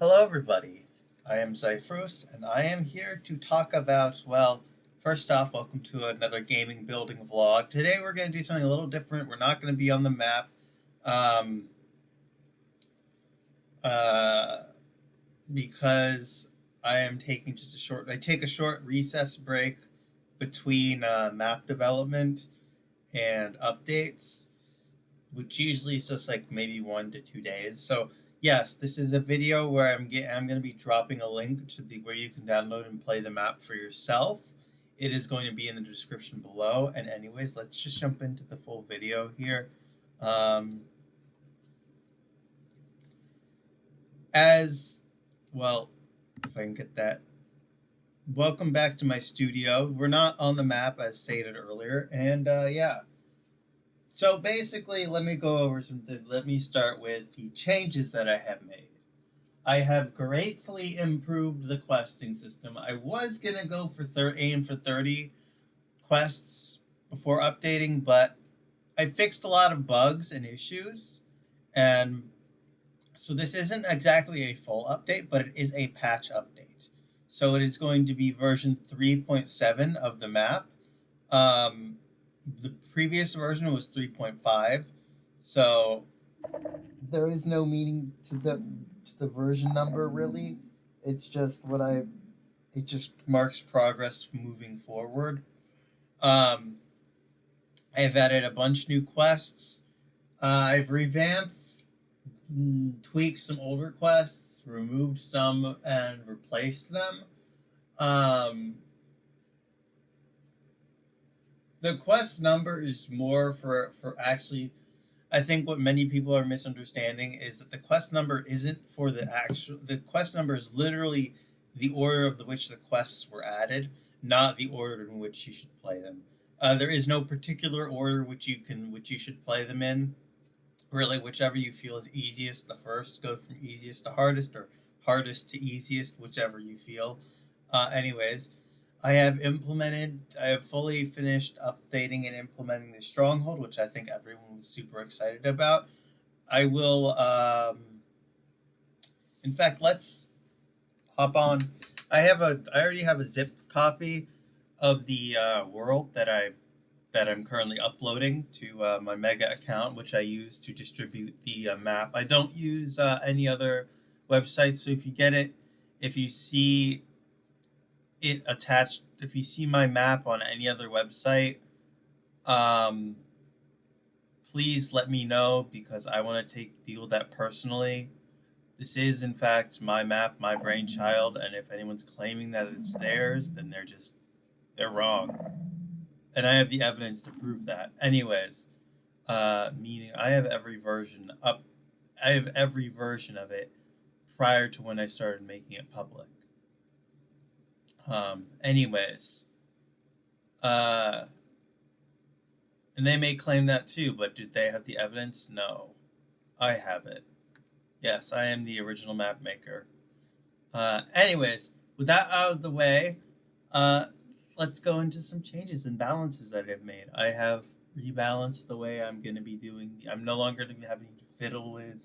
Hello everybody, I am Zyphrus, and I am here to talk about, well, first off, welcome to another gaming building vlog. Today we're going to do something a little different. We're not going to be on the map, um, uh, because I am taking I take a short recess break between map development and updates, which usually is just like maybe 1 to 2 days. So yes, this is a video where I'm going to be dropping a link to where you can download and play the map for yourself. It is going to be in the description below. And anyways, let's just jump into the full video here. As well, if I can get that. Welcome back to my studio. We're not on the map as stated earlier, and yeah. So basically, let me go over something. Let me start with the changes that I have made. I have greatly improved the questing system. I was gonna go for aim for 30 quests before updating, but I fixed a lot of bugs and issues, and so this isn't exactly a full update, but it is a patch update. So it is going to be version 3.7 of the map. The previous version was 3.5, so there is no meaning to the version number really. It's just it just marks progress moving forward. I've added a bunch new quests. I've revamped, tweaked some older quests, removed some and replaced them. The quest number is more for actually, I think what many people are misunderstanding is that the quest number isn't for the quest number is literally the order of which the quests were added, not the order in which you should play them. There is no particular order which you should play them in. Really, whichever you feel is easiest, the first. Go from easiest to hardest, or hardest to easiest, whichever you feel. Anyways, I have fully finished updating and implementing the stronghold, which I think everyone was super excited about. I will, in fact, let's hop on. I already have a zip copy of the world that I'm currently uploading to my Mega account, which I use to distribute the map. I don't use any other websites, so if you see it attached, if you see my map on any other website, please let me know, because I want to deal with that personally. This is in fact my map, my brainchild, and if anyone's claiming that it's theirs, then they're wrong. And I have the evidence to prove that. Anyways, meaning I have every version of it prior to when I started making it public. Anyways, and they may claim that too, but do they have the evidence? No, I have it. Yes, I am the original map maker. Anyways, with that out of the way, let's go into some changes and balances that I've made. I have rebalanced the way I'm going to be doing. I'm no longer going to be having to fiddle with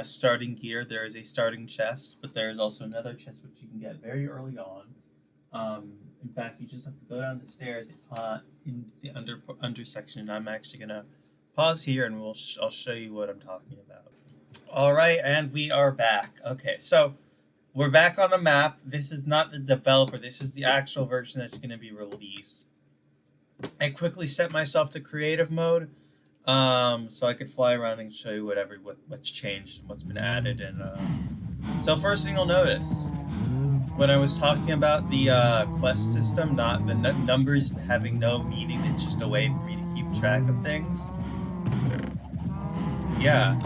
starting gear. There is a starting chest, but there is also another chest which you can get very early on. In fact, you just have to go down the stairs in the under section. I'm actually going to pause here and I'll show you what I'm talking about. All right, and we are back. Okay, so we're back on the map. This is not the developer. This is the actual version that's going to be released. I quickly set myself to creative mode, so I could fly around and show you what's changed and what's been added. And so first thing you'll notice, when I was talking about the quest system, not the numbers having no meaning, it's just a way for me to keep track of things. Yeah,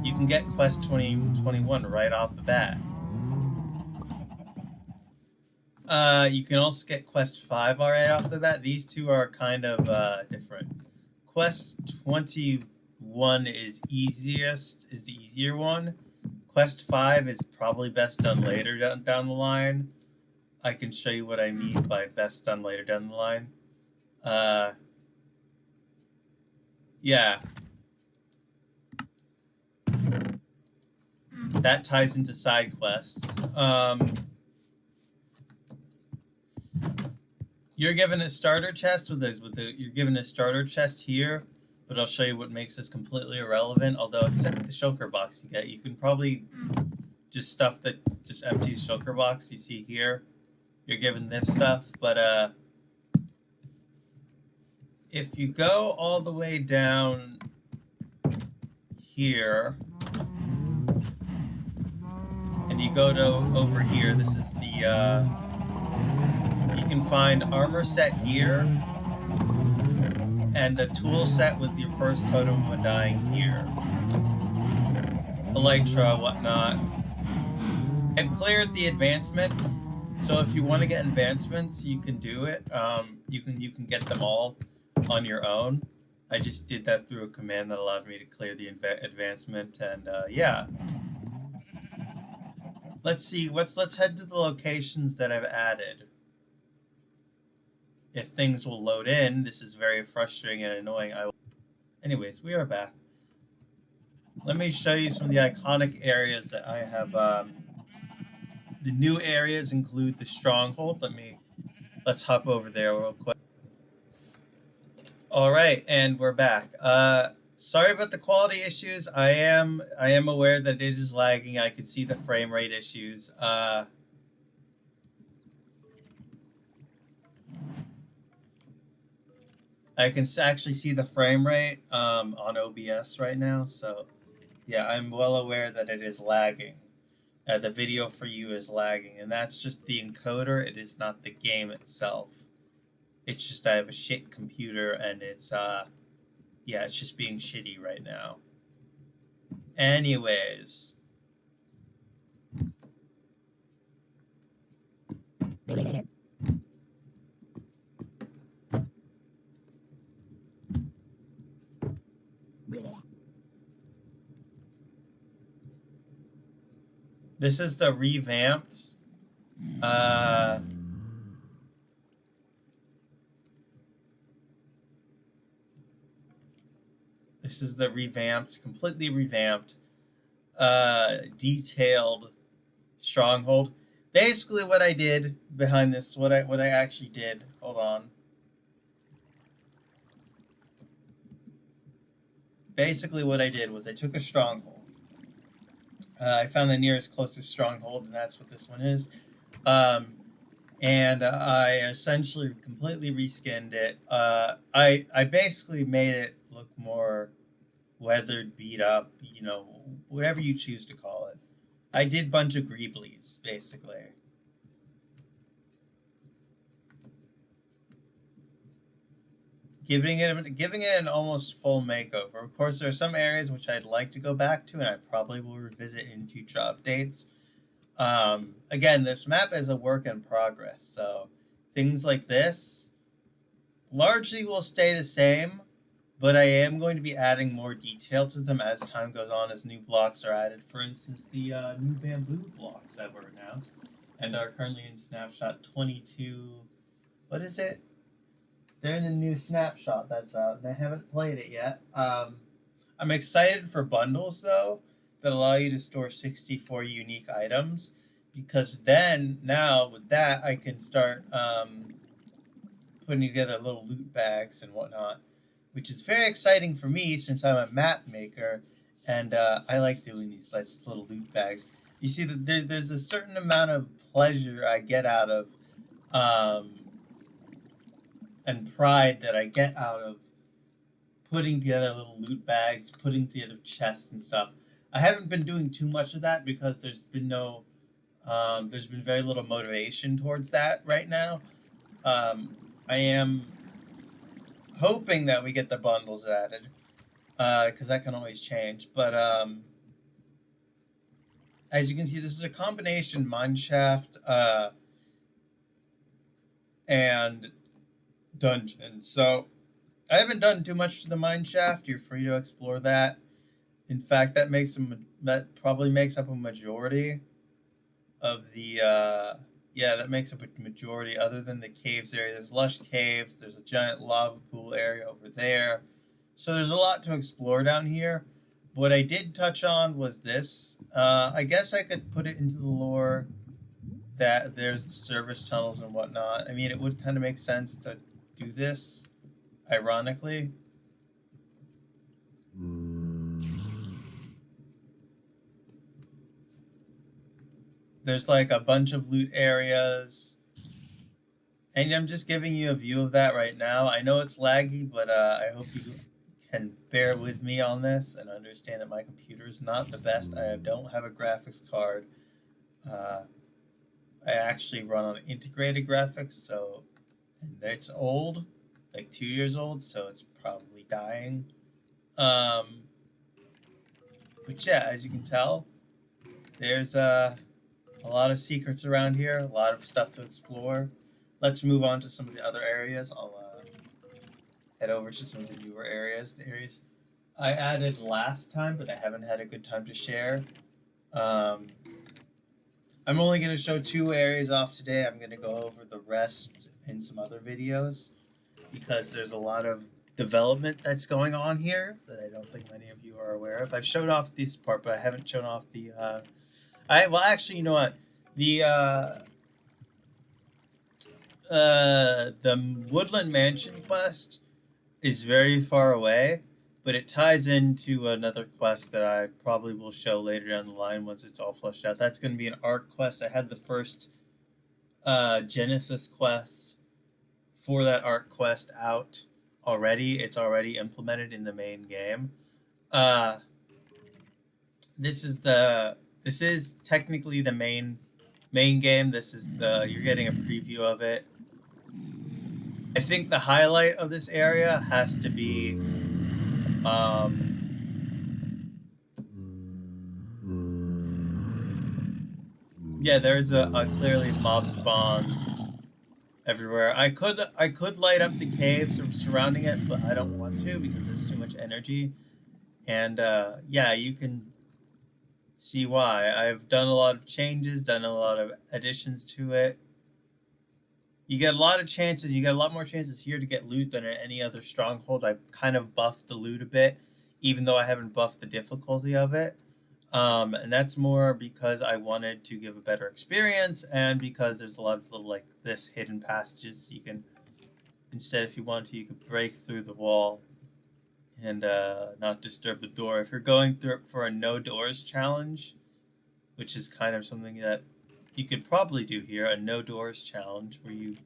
you can get quest 2021 right off the bat. You can also get quest 5 right off the bat. These two are kind of different. Quest 21 is the easier one. Quest 5 is probably best done later down the line. I can show you what I mean by best done later down the line. Yeah. that ties into side quests. You're given a starter chest you're given a starter chest here, but I'll show you what makes this completely irrelevant. Although, except the shulker box you can probably just stuff that just empty shulker box you see here. You're given this stuff, but if you go all the way down here and you go to over here, this is the you can find armor set here and a tool set with your first totem of undying here. Elytra, whatnot. I've cleared the advancements, so if you want to get advancements, you can do it. You can get them all on your own. I just did that through a command that allowed me to clear the advancement, and yeah. Let's see. Let's head to the locations that I've added. If things will load in, this is very frustrating and annoying. Anyways, we are back. Let me show you some of the iconic areas that I have. The new areas include the stronghold. Let's hop over there real quick. All right, and we're back. Sorry about the quality issues. I am aware that it is lagging. I can see the frame rate issues. I can actually see the frame rate on OBS right now. So, yeah, I'm well aware that it is lagging. The video for you is lagging, and that's just the encoder. It is not the game itself. It's just I have a shit computer, and it's yeah, it's just being shitty right now. Anyways. This is the revamped this is the completely revamped, detailed stronghold. Basically what I did behind this, what I actually did, hold on. Basically what I did was I took a stronghold. I found the nearest closest stronghold, and that's what this one is. And I essentially completely reskinned it. I basically made it look more weathered, beat up, you know, whatever you choose to call it. I did a bunch of greeblies, basically. Giving it an almost full makeover. Of course, there are some areas which I'd like to go back to, and I probably will revisit in future updates. Again, this map is a work in progress, so things like this largely will stay the same, but I am going to be adding more detail to them as time goes on, as new blocks are added. For instance, the new bamboo blocks that were announced and are currently in snapshot 22. What is it? They're in the new snapshot that's out, and I haven't played it yet. I'm excited for bundles, though, that allow you to store 64 unique items, because then, now, with that, I can start putting together little loot bags and whatnot, which is very exciting for me, since I'm a map maker, and I like doing these little loot bags. You see, that there's a certain amount of pleasure I get out of and pride that I get out of putting together little loot bags, putting together chests and stuff. I haven't been doing too much of that because there's been very little motivation towards that right now. I am hoping that we get the bundles added, because that can always change. But as you can see, this is a combination mineshaft and dungeon. So I haven't done too much to the mineshaft. You're free to explore that. In fact, that probably makes up a majority of the that makes up a majority, other than the caves area. There's lush caves, there's a giant lava pool area over there. So there's a lot to explore down here. what I did touch on was this. I guess I could put it into the lore that there's service tunnels and whatnot. I mean, it would kind of make sense to do this, ironically. There's like a bunch of loot areas. And I'm just giving you a view of that right now. I know it's laggy, but I hope you can bear with me on this and understand that my computer is not the best. I don't have a graphics card. I actually run on integrated graphics, so it's old, like 2 years old, so it's probably dying. But yeah, as you can tell, there's a lot of secrets around here, a lot of stuff to explore. Let's move on to some of the other areas. I'll head over to some of the newer areas, the areas I added last time, but I haven't had a good time to share. I'm only going to show 2 areas off today. I'm going to go over the rest in some other videos because there's a lot of development that's going on here that I don't think many of you are aware of. I've shown off this part, but I haven't shown off the... well, actually, you know what? The Woodland Mansion quest is very far away, but it ties into another quest that I probably will show later down the line once it's all fleshed out. That's going to be an arc quest. I had the first Genesis quest for that arc quest out already. It's already implemented in the main game. This is technically the main game. This is you're getting a preview of it. I think the highlight of this area has to be yeah, there's a clearly mob spawns everywhere. I could light up the caves surrounding it, but I don't want to because there's too much energy. And yeah, you can see why. I've done a lot of changes, done a lot of additions to it. You get a lot of chances. You get a lot more chances here to get loot than at any other stronghold. I've kind of buffed the loot a bit, even though I haven't buffed the difficulty of it. And that's more because I wanted to give a better experience, and because there's a lot of little like this hidden passages. You can, instead, if you want to, you could break through the wall and not disturb the door. If you're going through for a no doors challenge, which is kind of something that you could probably do here, a no doors challenge where you...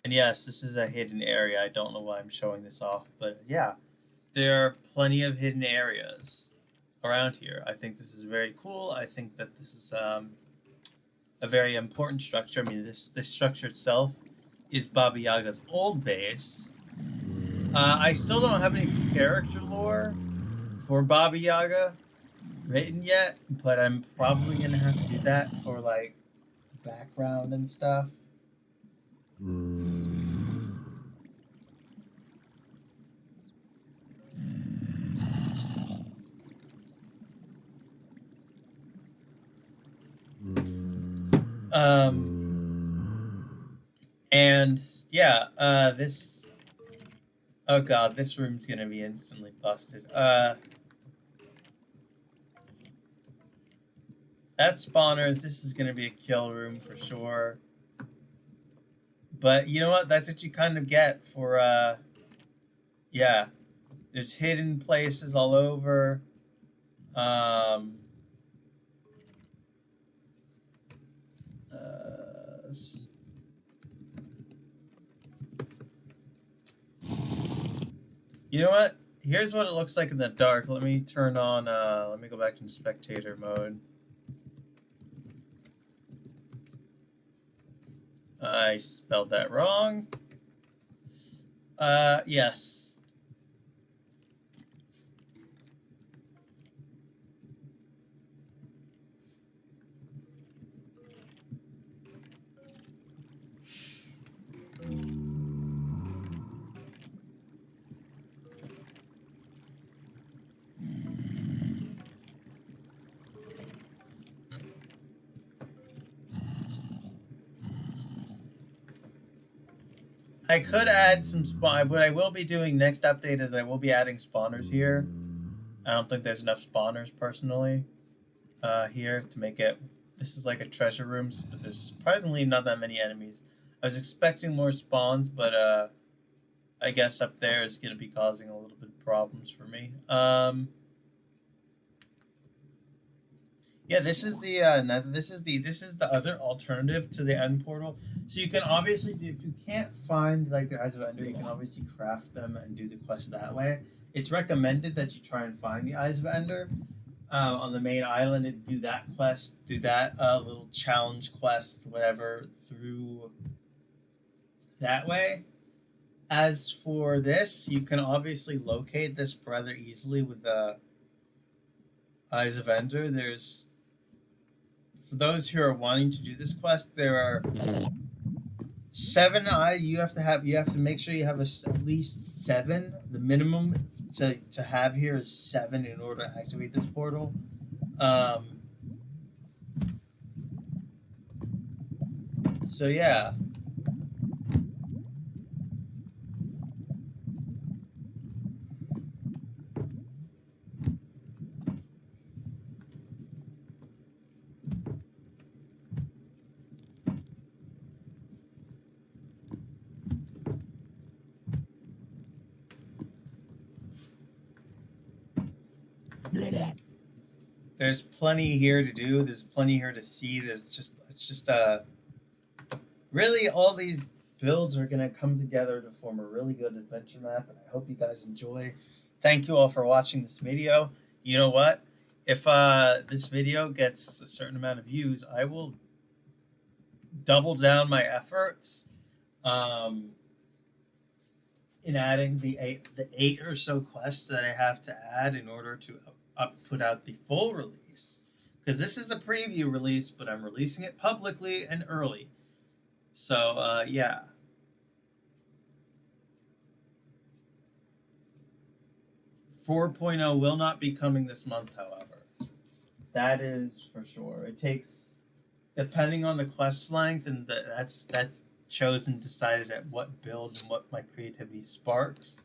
And yes, this is a hidden area. I don't know why I'm showing this off, but yeah, there are plenty of hidden areas around here. I think this is very cool. I think that this is a very important structure. I mean, this structure itself is Baba Yaga's old base. I still don't have any character lore for Baba Yaga written yet, but I'm probably gonna have to do that for like background and stuff. And yeah, this... Oh god, this room's gonna be instantly busted. That's spawners. This is gonna be a kill room for sure. But you know what? That's what you kind of get for, yeah. There's hidden places all over. You know what? Here's what it looks like in the dark. Let me turn on, let me go back into spectator mode. I spelled that wrong. Yes. I could add some spawn. What I will be doing next update is I will be adding spawners here. I don't think there's enough spawners personally here to make it. This is like a treasure room, but there's surprisingly not that many enemies. I was expecting more spawns, but I guess up there is going to be causing a little bit of problems for me. Yeah, this is the other alternative to the end portal. So you can obviously do, if you can't find like the Eyes of Ender, you can obviously craft them and do the quest that way. It's recommended that you try and find the Eyes of Ender on the main island and do that quest, do that little challenge quest, whatever, through that way. As for this, you can obviously locate this rather easily with the Eyes of Ender. There's, for those who are wanting to do this quest, there are 7 eyes. You have to make sure you have at least 7. The minimum to have here is 7 in order to activate this portal. So yeah. There's plenty here to do. There's plenty here to see. It's just really all these builds are gonna come together to form a really good adventure map, and I hope you guys enjoy. Thank you all for watching this video. You know what? If this video gets a certain amount of views, I will double down my efforts in adding the eight or so quests that I have to add in order to put out the full release, because this is a preview release, but I'm releasing it publicly and early. So yeah. .4 will not be coming this month, however. That is for sure. It takes, depending on the quest length, and that's chosen, decided at what build and what my creativity sparks.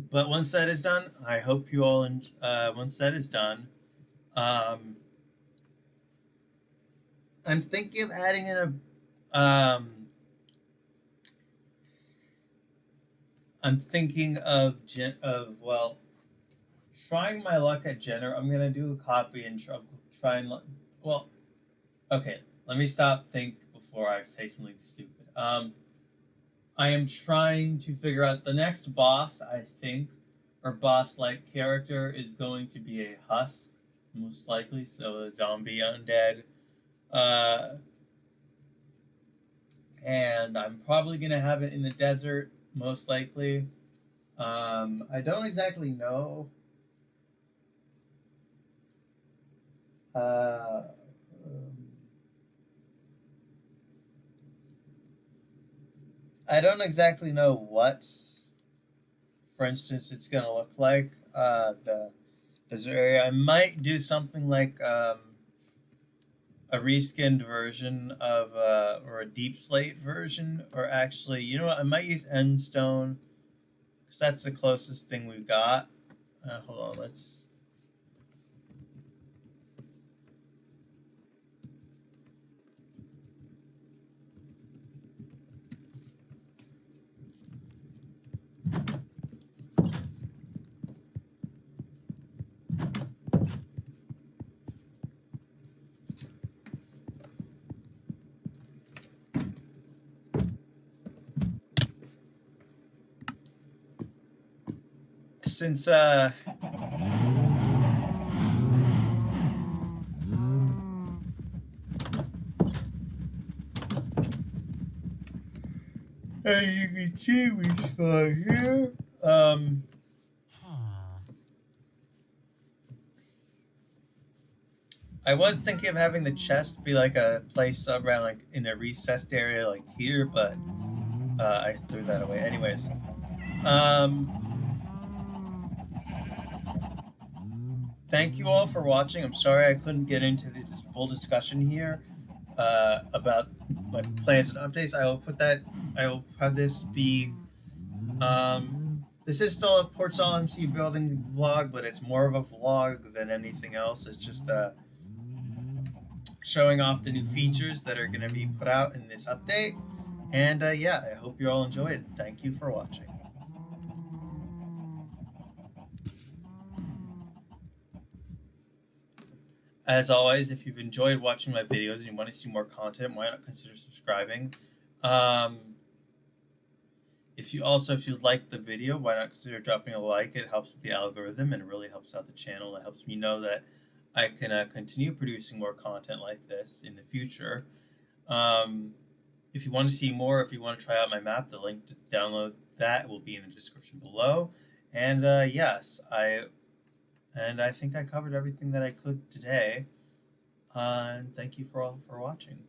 But once that is done, I hope you all. Once that is done, I'm thinking of adding in a. I'm thinking of trying my luck at Jenner. I'm gonna do a copy and try and okay. Let me stop. Think before I say something stupid. I am trying to figure out the next boss, I think, or boss-like character is going to be a husk, most likely, so a zombie undead. And I'm probably going to have it in the desert, most likely. I don't exactly know. I don't exactly know what, for instance, it's going to look like, the desert area. I might do something like a reskinned version of, or a deep slate version, or actually, you know what, I might use endstone, because that's the closest thing we've got. Hold on, let's... Since as you can see, we start here. I was thinking of having the chest be like a place around, like in a recessed area like here, but I threw that away. Anyways, thank you all for watching. I'm sorry I couldn't get into this full discussion here about my plans and updates. I will have this be. This is still a PortsalMC building vlog, but it's more of a vlog than anything else. It's just showing off the new features that are going to be put out in this update. And yeah, I hope you all enjoy it. Thank you for watching. As always, if you've enjoyed watching my videos and you want to see more content, why not consider subscribing? If you like the video, why not consider dropping a like? It helps with the algorithm and it really helps out the channel. It helps me know that I can continue producing more content like this in the future. If you want to see more, if you want to try out my map, the link to download that will be in the description below. And yes, I think I covered everything that I could today. And thank you for watching.